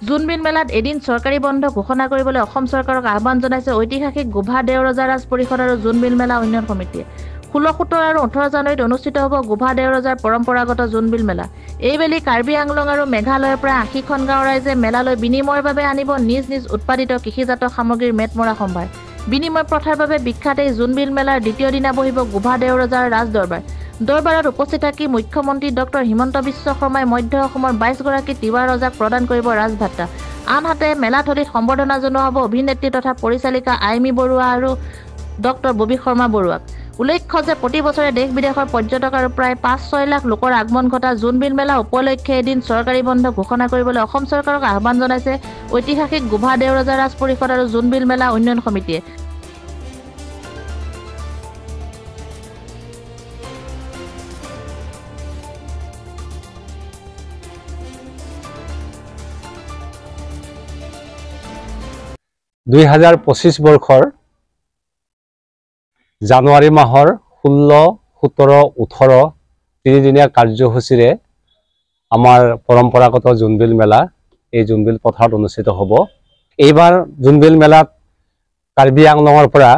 জোনবিল মেলাত এদিন চৰকাৰী বন্ধ ঘোষণা কৰিবলৈ অসম চৰকাৰক আহ্বান জনাইছে ঐতিহাসিক গোভা দেওৰজা ৰাজ পৰিষদ আৰু জোনবিল মেলা উন্নয়ন সমিতিয়ে। 16, 17 আৰু 18 জানুৱাৰীত অনুষ্ঠিত হ'ব গোভা দেওৰজাৰ পৰম্পৰাগত জোনবিল মেলা। এইবেলি কাৰ্বি আংলং আৰু মেঘালয়ৰ প্ৰায় 80খন গাঁৱৰ ৰাইজে মেলালৈ বিনিময়ৰ বাবে আনিব নিজ নিজ উৎপাদিত কৃষিজাত সামগ্ৰীৰ মেটমৰা সম্ভাৰ। বিনিময় প্ৰথাৰ বাবে বিখ্যাত এই জোনবিল মেলাৰ দ্বিতীয় দিনা বহিব গোভা দেওৰজাৰ ৰাজ দৰবাৰ। দৰবাৰত উপস্থিত থাকি মুখ্যমন্ত্ৰী ডক্টৰ হিমন্ত বিশ্ব শৰ্মাই মধ্য অসমৰ 22গৰাকী তিৱা ৰজাক প্ৰদান কৰিব ৰাজভাত্তা। আনহাতে মেলাথলীত সম্বৰ্ধনা জনোৱা হ'ব অভিনেত্ৰী তথা পৰিচালিকা আইমী বৰুৱা আৰু ডক্টৰ ববী শৰ্মা বৰুৱাক। উল্লেখ্য যে প্ৰতি বছৰে দেশ বিদেশৰ পৰ্যটক আৰু প্ৰায় 5-6 লাখ লোকৰ আগমন ঘটা জোনবিল মেলা উপলক্ষে এদিন চৰকাৰী বন্ধ ঘোষণা কৰিবলৈ অসম চৰকাৰক আহ্বান জনাইছে ঐতিহাসিক গোভা দেওৰজা ৰাজ পৰিষদ আৰু জোনবিল মেলা উন্নয়ন সমিতিয়ে। দুই 2025 বৰ্ষৰ জানুৱাৰী মাহৰ 16, 17, 18 তিনিদিনীয়া কাৰ্যসূচীৰে আমাৰ পৰম্পৰাগত জোনবিল মেলা এই জোনবিল পথাৰত অনুষ্ঠিত হ'ব। এইবাৰ জোনবিল মেলাত কাৰ্বি আংলঙৰ পৰা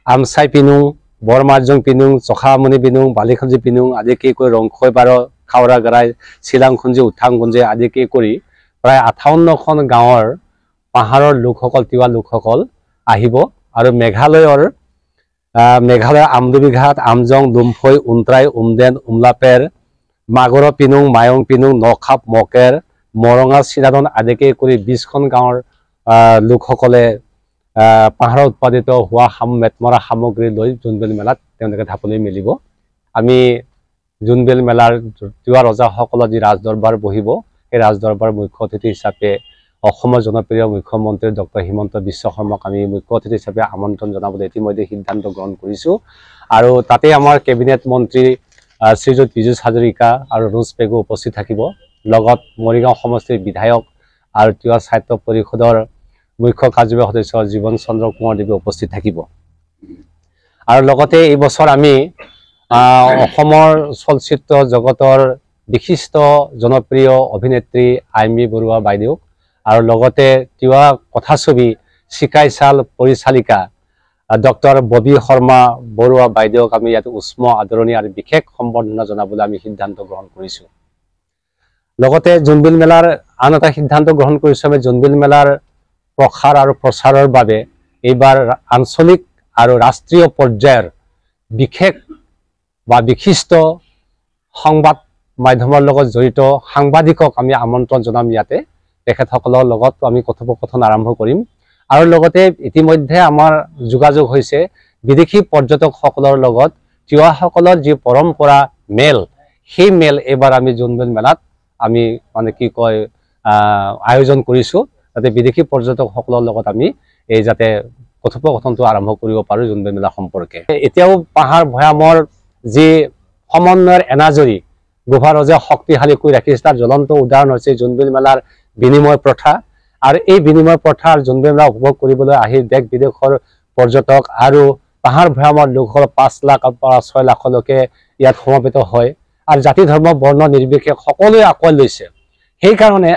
আমচাই পিনুং, বৰমাৰ্জং পিনুং, চখামণি পিনুং, বালিখঞ্জি পিনুং আদিকে কৰি ৰংখৈ পাৰ, খাওৰা গৰাই, চিলাংখুঞ্জি, উঠাংগুঞ্জি আদিকে কৰি প্ৰায় 58খন গাঁৱৰ পাহাৰৰ লোকসকল, তিৱা লোকসকল আহিব আৰু মেঘালয়ৰ আমদুবি ঘাট, আমজং, দুমফৈ, উন্ত্ৰাই, উমদেন, উমলাপেৰ, মাগৰ পিনুং, মায়ং পিনুং, নখাপ, মকেৰ, মৰঙা, চিৰাদন আদিকে কৰি 20খন গাঁৱৰ লোকসকলে পাহাৰত উৎপাদিত হোৱা মেটমৰা সামগ্ৰী লৈ জোনবিল মেলাত তেওঁলোকে ঢাপলি মেলিব। আমি জোনবিল মেলাৰ তিৱা ৰজাসকলৰ যি ৰাজদৰবাৰ বহিব, সেই ৰাজদৰবাৰ মুখ্য অতিথি হিচাপে অসমৰ জনপ্ৰিয় মুখ্যমন্ত্ৰী ডক্টৰ হিমন্ত বিশ্ব শৰ্মাক আমি মুখ্য অতিথি হিচাপে আমন্ত্ৰণ জনাবলৈ ইতিমধ্যে সিদ্ধান্ত গ্ৰহণ কৰিছোঁ। আৰু তাতে আমাৰ কেবিনেট মন্ত্ৰী শ্ৰীযুত পীযুষ হাজৰিকা আৰু ৰুজ পেগু উপস্থিত থাকিব। লগত মৰিগাঁও সমষ্টিৰ বিধায়ক আৰু তিৱা সাহিত্য পৰিষদৰ মুখ্য কাৰ্যবাহী সদস্য জীৱন চন্দ্ৰ কুমাৰ দেৱে উপস্থিত থাকিব। আৰু লগতে এই বছৰ আমি অসমৰ চলচ্চিত্ৰ জগতৰ বিশিষ্ট জনপ্ৰিয় অভিনেত্ৰী আইমী বৰুৱা বাইদেউ আৰু লগতে তিৱা কথাছবি চিকাইচাল পৰিচালিকা ডক্টৰ ববী শৰ্মা বৰুৱা বাইদেউক আমি ইয়াত উষ্ম আদৰণি আৰু বিশেষ সম্বৰ্ধনা জনাবলৈ আমি সিদ্ধান্ত গ্ৰহণ কৰিছোঁ। লগতে জোনবিল মেলাৰ আন এটা সিদ্ধান্ত গ্ৰহণ কৰিছোঁ, আমি জোনবিল মেলাৰ প্ৰসাৰ আৰু প্ৰচাৰৰ বাবে এইবাৰ আঞ্চলিক আৰু ৰাষ্ট্ৰীয় পৰ্যায়ৰ বিশেষ বা বিশিষ্ট সংবাদ মাধ্যমৰ লগত জড়িত সাংবাদিকক আমি আমন্ত্ৰণ জনাম। ইয়াতে তেখেতসকলৰ লগত আমি কথোপকথন আৰম্ভ কৰিম। আৰু লগতে ইতিমধ্যে আমাৰ যোগাযোগ হৈছে বিদেশী পৰ্যটকসকলৰ লগত তিৱাসকলৰ যি পৰম্পৰা মেল, সেই মেল এইবাৰ আমি জোনবিল মেলাত আমি মানে কি কয় আয়োজন কৰিছোঁ, যাতে বিদেশী পৰ্যটকসকলৰ লগত আমি এই যাতে কথোপকথনটো আৰম্ভ কৰিব পাৰোঁ জোনবিল মেলা সম্পৰ্কে। এতিয়াও পাহাৰ ভৈয়ামৰ যি সমন্বয়ৰ এনাজৰী গোভা ৰজাই শক্তিশালী কৰি ৰাখিছে, তাৰ জ্বলন্ত উদাহৰণ হৈছে জোনবিল মেলাৰ বিনিময় প্ৰথা। আৰু এই বিনিময় প্ৰথাৰ জোনবিল মেলা উপভোগ কৰিবলৈ আহি দেশ বিদেশৰ পৰ্যটক আৰু পাহাৰ ভৈয়ামৰ লোকসকল 5 লাখ পৰা 6 লাখলৈকে ইয়াত সমবেত হয় আৰু জাতি ধৰ্ম বৰ্ণ নিৰ্বিশেষে সকলোৱে আঁকোৱালি লৈছে। সেইকাৰণে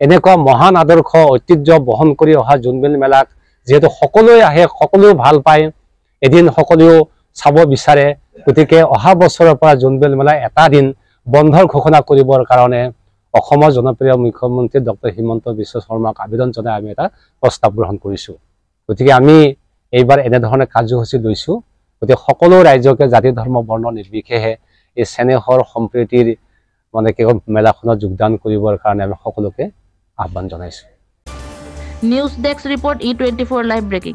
এনেকুৱা মহান আদৰ্শ ঐতিহ্য বহন কৰি অহা জোনবিল মেলাক যিহেতু সকলোৱে আহে, সকলোৱে ভাল পায়, এদিন সকলোৱেও চাব বিচাৰে, গতিকে অহা বছৰৰ পৰা জোনবিল মেলা এটা দিন বন্ধৰ ঘোষণা কৰিবৰ কাৰণে অসমৰ জনপ্ৰিয় মুখ্যমন্ত্ৰী ডক্টৰ হিমন্ত বিশ্ব শৰ্মাক আবেদন জনাই আমি এটা প্ৰস্তাৱ গ্ৰহণ কৰিছোঁ। গতিকে আমি এইবাৰ এনেধৰণে কাৰ্যসূচী লৈছোঁ, গতিকে সকলো ৰাইজকে জাতি ধৰ্ম বৰ্ণ নিৰ্বিশেষে এই চেনেহৰ সম্প্ৰীতিৰ মানে কি মেলাখনত যোগদান কৰিবৰ কাৰণে আমি সকলোকে আহ্বান জনাইছোঁ। News desk report E24 live breaking.